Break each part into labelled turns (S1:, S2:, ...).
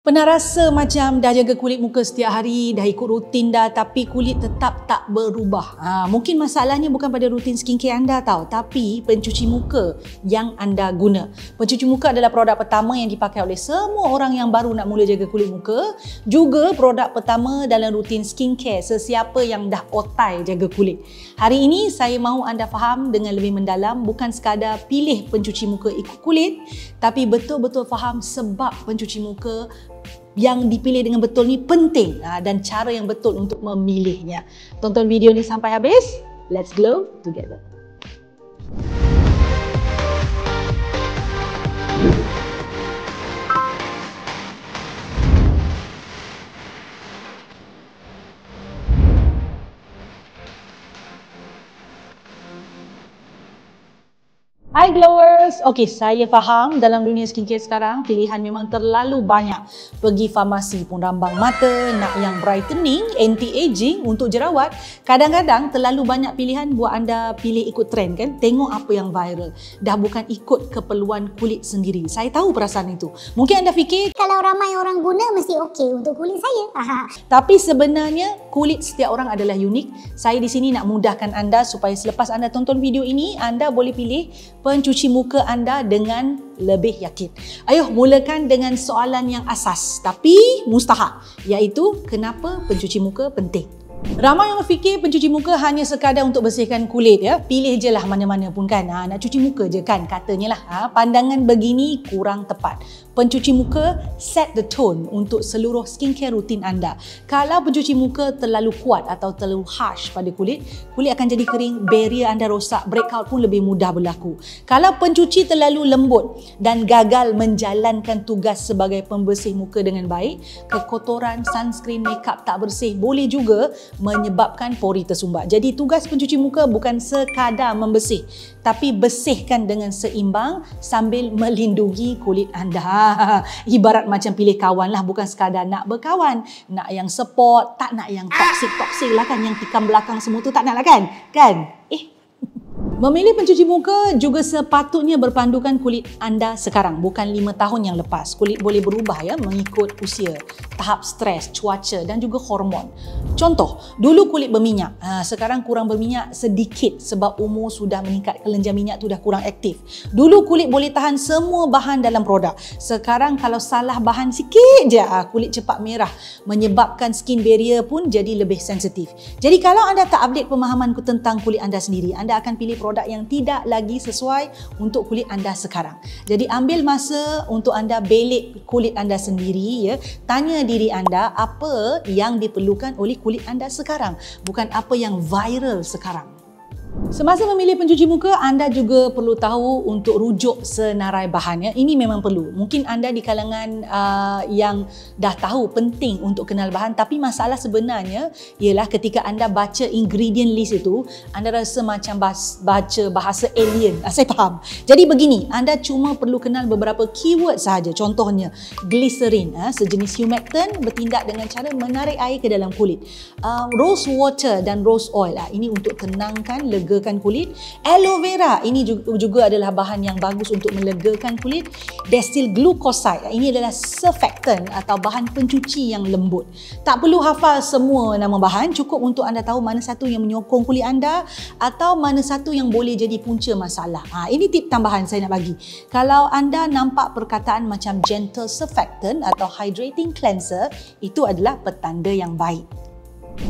S1: Pernah rasa macam dah jaga kulit muka setiap hari, dah ikut rutin dah tapi kulit tetap tak berubah. Mungkin masalahnya bukan pada rutin skincare anda tau, tapi pencuci muka yang anda guna. Pencuci muka adalah produk pertama yang dipakai oleh semua orang yang baru nak mula jaga kulit muka. Juga produk pertama dalam rutin skincare sesiapa yang dah otai jaga kulit. Hari ini saya mahu anda faham dengan lebih mendalam, bukan sekadar pilih pencuci muka ikut kulit, tapi betul-betul faham sebab pencuci muka yang dipilih dengan betul ni penting dan cara yang betul untuk memilihnya. Tonton video ni sampai habis. Let's glow together. Hai glowers, saya faham dalam dunia skincare sekarang pilihan memang terlalu banyak. Pergi farmasi pun rambang mata, nak yang brightening, anti-aging, untuk jerawat. Kadang-kadang terlalu banyak pilihan buat anda pilih ikut trend kan. Tengok apa yang viral, dah bukan ikut keperluan kulit sendiri. Saya tahu perasaan itu. Mungkin anda fikir
S2: kalau ramai orang guna mesti okey untuk kulit saya.
S1: Tapi sebenarnya kulit setiap orang adalah unik. Saya di sini nak mudahkan anda supaya selepas anda tonton video ini, anda boleh pilih pencuci muka anda dengan lebih yakin. Ayuh, mulakan dengan soalan yang asas tapi mustahak, iaitu kenapa pencuci muka penting? Ramai yang fikir pencuci muka hanya sekadar untuk bersihkan kulit ya. Pilih je lah mana-mana pun kan. Nak cuci muka je kan katanya lah. Pandangan begini kurang tepat. Pencuci muka set the tone untuk seluruh skincare rutin anda. Kalau pencuci muka terlalu kuat atau terlalu harsh pada kulit, kulit akan jadi kering, barrier anda rosak, breakout pun lebih mudah berlaku. Kalau pencuci terlalu lembut dan gagal menjalankan tugas sebagai pembersih muka dengan baik, kekotoran, sunscreen, makeup tak bersih boleh juga menyebabkan pori tersumbat. Jadi tugas pencuci muka bukan sekadar membersih, tapi bersihkan dengan seimbang sambil melindungi kulit anda. Ibarat macam pilih kawan lah, bukan sekadar nak berkawan, nak yang support, tak nak yang toxic lah kan, yang tikam belakang semua tu tak nak lah kan? Memilih pencuci muka juga sepatutnya berpandukan kulit anda sekarang, bukan 5 tahun yang lepas. Kulit boleh berubah ya mengikut usia, tahap stres, cuaca dan juga hormon. Contoh, dulu kulit berminyak, sekarang kurang berminyak sedikit sebab umur sudah meningkat, kelenjar minyak tu dah kurang aktif. Dulu kulit boleh tahan semua bahan dalam produk. Sekarang kalau salah bahan sikit je, kulit cepat merah, menyebabkan skin barrier pun jadi lebih sensitif. Jadi kalau anda tak update pemahaman tentang kulit anda sendiri, anda akan pilih produk yang tidak lagi sesuai untuk kulit anda sekarang. Jadi ambil masa untuk anda belik kulit anda sendiri ya. Tanya diri anda apa yang diperlukan oleh kulit anda sekarang, bukan apa yang viral sekarang. Semasa memilih pencuci muka, anda juga perlu tahu untuk rujuk senarai bahan ya. Ini memang perlu. Mungkin anda di kalangan yang dah tahu penting untuk kenal bahan, tapi masalah sebenarnya ialah ketika anda baca ingredient list itu, anda rasa macam baca bahasa alien. Saya faham. Jadi begini, anda cuma perlu kenal beberapa keyword sahaja. Contohnya, glycerin, sejenis humectant, bertindak dengan cara menarik air ke dalam kulit. Rose water dan rose oil, ini untuk tenangkan, legakan kulit. Aloe vera, ini juga adalah bahan yang bagus untuk melegakan kulit. Diethyl glucoside, ini adalah surfactant atau bahan pencuci yang lembut. Tak perlu hafal semua nama bahan, cukup untuk anda tahu mana satu yang menyokong kulit anda atau mana satu yang boleh jadi punca masalah. Ini tip tambahan saya nak bagi. Kalau anda nampak perkataan macam gentle surfactant atau hydrating cleanser, itu adalah petanda yang baik.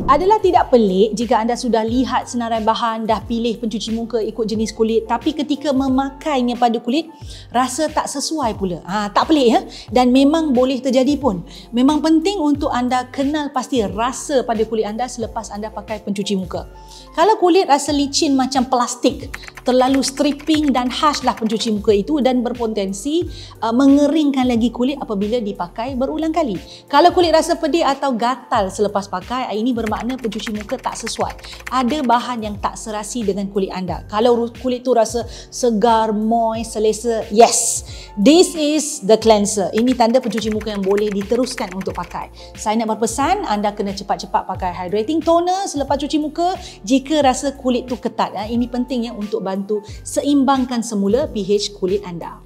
S1: Adalah tidak pelik jika anda sudah lihat senarai bahan, dah pilih pencuci muka ikut jenis kulit, tapi ketika memakainya pada kulit, rasa tak sesuai pula. Tak pelik ya? Dan memang boleh terjadi pun. Memang penting untuk anda kenal pasti rasa pada kulit anda selepas anda pakai pencuci muka. Kalau kulit rasa licin macam plastik, terlalu stripping dan harsh lah pencuci muka itu dan berpotensi mengeringkan lagi kulit apabila dipakai berulang kali. Kalau kulit rasa pedih atau gatal selepas pakai, ini bermakna pencuci muka tak sesuai. Ada bahan yang tak serasi dengan kulit anda. Kalau kulit tu rasa segar, moist, selesa, yes, this is the cleanser. Ini tanda pencuci muka yang boleh diteruskan untuk pakai. Saya nak berpesan, anda kena cepat-cepat pakai hydrating toner selepas cuci muka jika rasa kulit tu ketat. Ini penting ya untuk bantu seimbangkan semula pH kulit anda.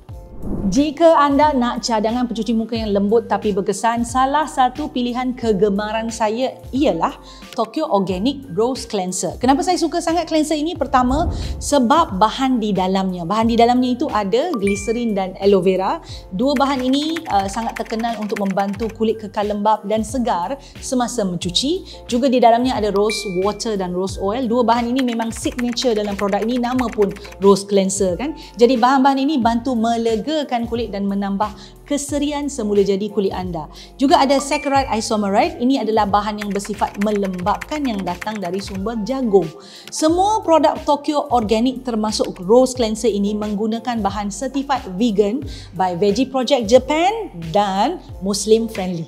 S1: Jika anda nak cadangan pencuci muka yang lembut tapi berkesan, salah satu pilihan kegemaran saya ialah Tokyo Organic Rose Cleanser. Kenapa saya suka sangat cleanser ini? Pertama, sebab bahan di dalamnya. Bahan di dalamnya itu ada glycerin dan aloe vera. Dua bahan ini sangat terkenal untuk membantu kulit kekal lembap dan segar semasa mencuci. Juga di dalamnya ada rose water dan rose oil. Dua bahan ini memang signature dalam produk ini, nama pun Rose Cleanser kan. Jadi bahan-bahan ini bantu melegakan kulit dan menambah keserian semula jadi kulit anda. Juga ada saccharide isomeride. Ini adalah bahan yang bersifat melembapkan yang datang dari sumber jagung. Semua produk Tokyo Organic termasuk Rose Cleanser ini menggunakan bahan certified vegan by Veggie Project Japan dan Muslim friendly.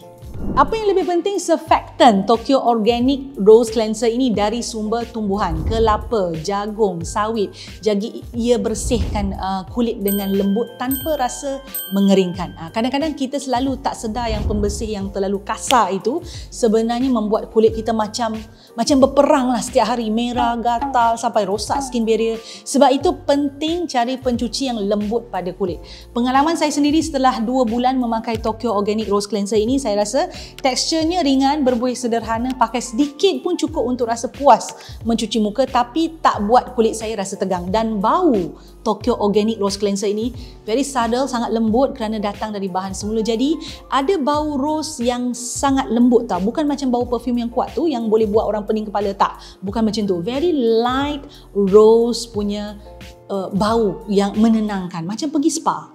S1: Apa yang lebih penting, surfactant Tokyo Organic Rose Cleanser ini dari sumber tumbuhan, kelapa, jagung, sawit. Jadi ia bersihkan kulit dengan lembut tanpa rasa mengeringkan. Kadang-kadang kita selalu tak sedar yang pembersih yang terlalu kasar itu sebenarnya membuat kulit kita macam berperang lah setiap hari, merah, gatal sampai rosak skin barrier. Sebab itu penting cari pencuci yang lembut pada kulit. Pengalaman saya sendiri setelah 2 bulan memakai Tokyo Organic Rose Cleanser ini, saya rasa teksturnya ringan, berbuih sederhana, pakai sedikit pun cukup untuk rasa puas mencuci muka, tapi tak buat kulit saya rasa tegang. Dan bau Tokyo Organic Rose Cleanser ini very subtle, sangat lembut kerana datang dari bahan semula. Jadi ada bau rose yang sangat lembut tau. Bukan macam bau perfume yang kuat tu yang boleh buat orang pening kepala, tak. Bukan macam tu. Very light rose punya bau yang menenangkan, macam pergi spa.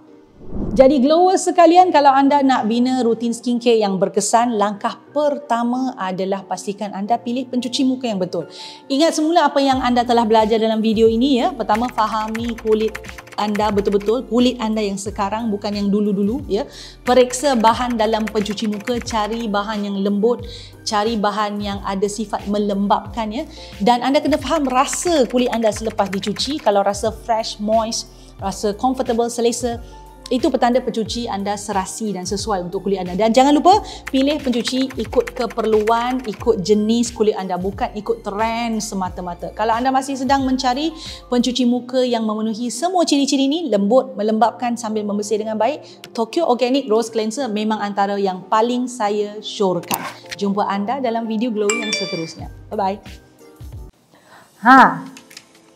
S1: Jadi glowers sekalian, kalau anda nak bina rutin skincare yang berkesan, langkah pertama adalah pastikan anda pilih pencuci muka yang betul. Ingat semula apa yang anda telah belajar dalam video ini ya. Pertama, fahami kulit anda betul-betul, kulit anda yang sekarang bukan yang dulu-dulu ya. Periksa bahan dalam pencuci muka, cari bahan yang lembut, cari bahan yang ada sifat melembapkan ya. Dan anda kena faham rasa kulit anda selepas dicuci. Kalau rasa fresh, moist, rasa comfortable, selesa, itu petanda pencuci anda serasi dan sesuai untuk kulit anda. Dan jangan lupa pilih pencuci ikut keperluan, ikut jenis kulit anda, bukan ikut trend semata-mata. Kalau anda masih sedang mencari pencuci muka yang memenuhi semua ciri-ciri ini, lembut, melembapkan sambil membersih dengan baik, Tokyo Organic Rose Cleanser memang antara yang paling saya syorkan. Jumpa anda dalam video glow yang seterusnya. Bye-bye.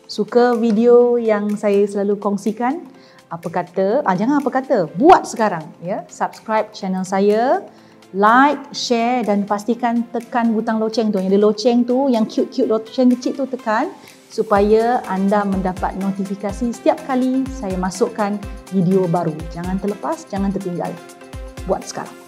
S1: Suka video yang saya selalu kongsikan? Apa kata, jangan apa kata, buat sekarang ya. Subscribe channel saya, like, share dan pastikan tekan butang loceng tu. Yang ada loceng tu, yang cute-cute loceng kecil tu tekan supaya anda mendapat notifikasi setiap kali saya masukkan video baru. Jangan terlepas, jangan tertinggal. Buat sekarang.